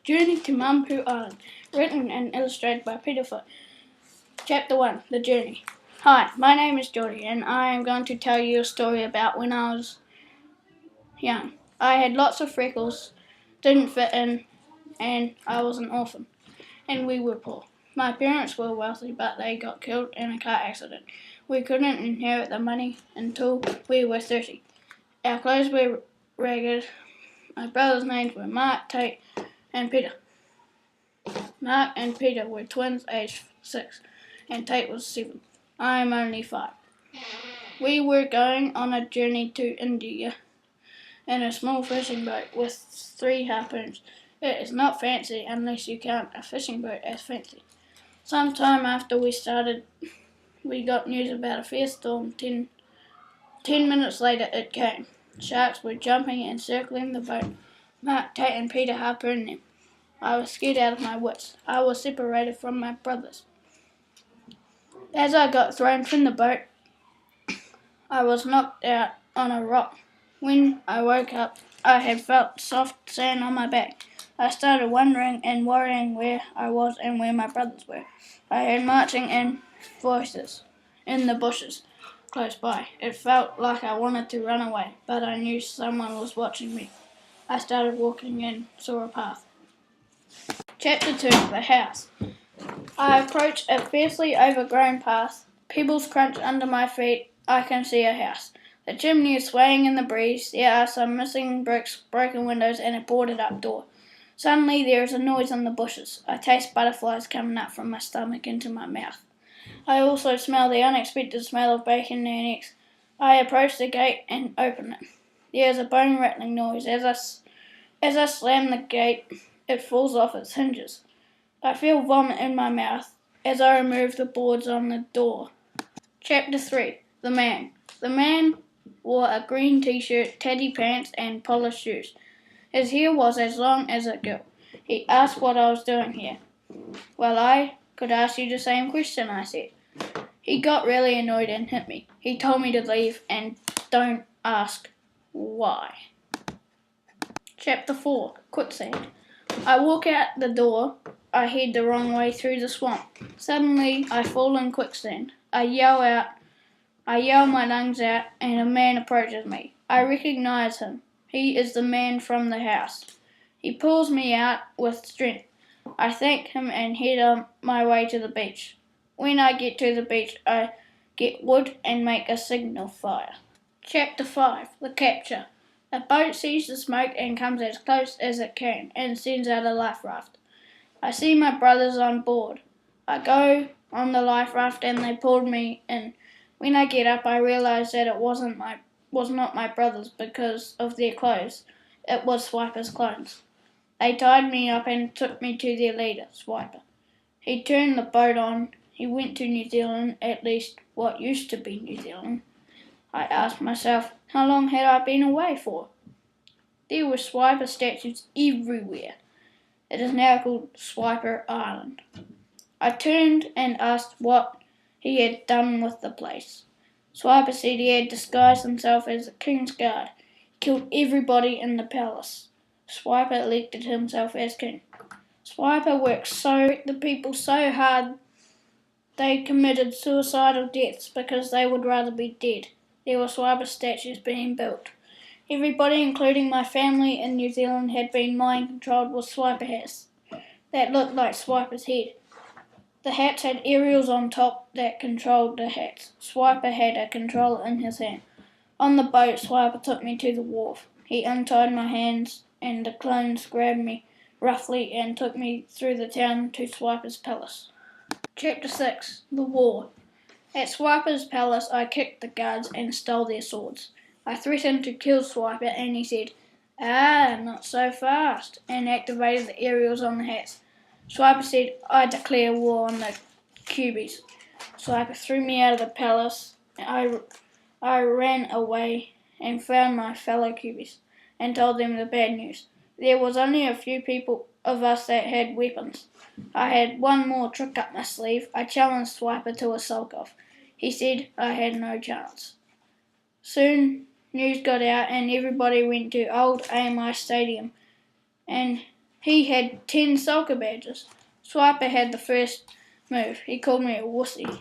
Journey to Mampu Island, written and illustrated by Peter Foot. Chapter 1, The Journey. Hi, my name is Geordie, and I am going to tell you a story about when I was young. I had lots of freckles, didn't fit in, and I was an orphan, and we were poor. My parents were wealthy, but they got killed in a car accident. We couldn't inherit the money until we were 30. Our clothes were ragged. My brothers' names were Mark, Tate, and Peter. Mark and Peter were twins, aged 6, and Tate was 7. I am only 5. We were going on a journey to India in a small fishing boat with 3 harpoons. It is not fancy unless you count a fishing boat as fancy. Some time after we started, we got news about a fierce storm. 10 minutes later it came. Sharks were jumping and circling the boat. Mark, Tate and Peter harpooned them. I was scared out of my wits. I was separated from my brothers. As I got thrown from the boat, I was knocked out on a rock. When I woke up, I had felt soft sand on my back. I started wondering and worrying where I was and where my brothers were. I heard marching and voices in the bushes close by. It felt like I wanted to run away, but I knew someone was watching me. I started walking and saw a path. Chapter 2, The House. I approach a fiercely overgrown path. Pebbles crunch under my feet. I can see a house. The chimney is swaying in the breeze. There are some missing bricks, broken windows, and a boarded up door. Suddenly there is a noise in the bushes. I taste butterflies coming up from my stomach into my mouth. I also smell the unexpected smell of bacon and eggs. I approach the gate and open it. There is a bone-rattling noise. As I slam the gate, it falls off its hinges. I feel vomit in my mouth as I remove the boards on the door. Chapter 3, The Man. The man wore a green t-shirt, tatty pants, and polished shoes. His hair was as long as a girl. He asked what I was doing here. Well, I could ask you the same question, I said. He got really annoyed and hit me. He told me to leave and don't ask why. Chapter 4, Quicksand. I walk out the door. I head the wrong way through the swamp. Suddenly, I fall in quicksand. I yell my lungs out, and a man approaches me. I recognize him. He is the man from the house. He pulls me out with strength. I thank him and head on my way to the beach. When I get to the beach, I get wood and make a signal fire. Chapter 5, The Capture. A boat sees the smoke and comes as close as it can and sends out a life raft. I see my brothers on board. I go on the life raft and they pulled me in. When I get up, I realize that it was not my brothers because of their clothes. It was Swiper's clones. They tied me up and took me to their leader, Swiper. He turned the boat on. He went to New Zealand, at least what used to be New Zealand. I asked myself, how long had I been away for? There were Swiper statues everywhere. It is now called Swiper Island. I turned and asked what he had done with the place. Swiper said he had disguised himself as a king's guard. He killed everybody in the palace. Swiper elected himself as king. Swiper worked the people so hard they committed suicidal deaths because they would rather be dead. There were Swiper statues being built. Everybody, including my family in New Zealand, had been mind-controlled with Swiper hats that looked like Swiper's head. The hats had aerials on top that controlled the hats. Swiper had a controller in his hand. On the boat, Swiper took me to the wharf. He untied my hands and the clones grabbed me roughly and took me through the town to Swiper's palace. Chapter 6, The War. At Swiper's palace, I kicked the guards and stole their swords. I threatened to kill Swiper and he said, not so fast, and activated the aerials on the hats. Swiper said, I declare war on the cubies. Swiper threw me out of the palace. I ran away and found my fellow cubies and told them the bad news. There was only a few people of us that had weapons. I had one more trick up my sleeve. I challenged Swiper to a sulk-off. He said I had no chance. Soon news got out and everybody went to old AMI Stadium and He had 10 soccer badges. Swiper had the first move. He called me a wussy.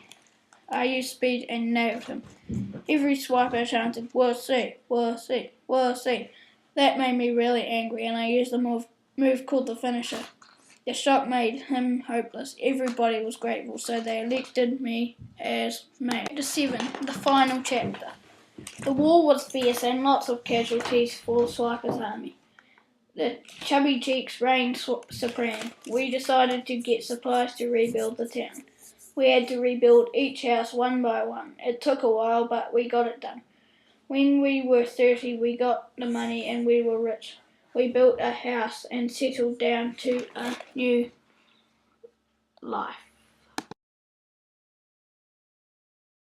I used speed and nailed him. Every swiper chanted, wussy, wussy, wussy. That made me really angry, and I used a move called the finisher. The shot made him hopeless. Everybody was grateful, so they elected me as mayor. Chapter 7, the final chapter. The war was fierce and lots of casualties for Swiper's army. The chubby cheeks reigned supreme. We decided to get supplies to rebuild the town. We had to rebuild each house one by one. It took a while, but we got it done. When we were 30, we got the money and we were rich. We built a house and settled down to a new life.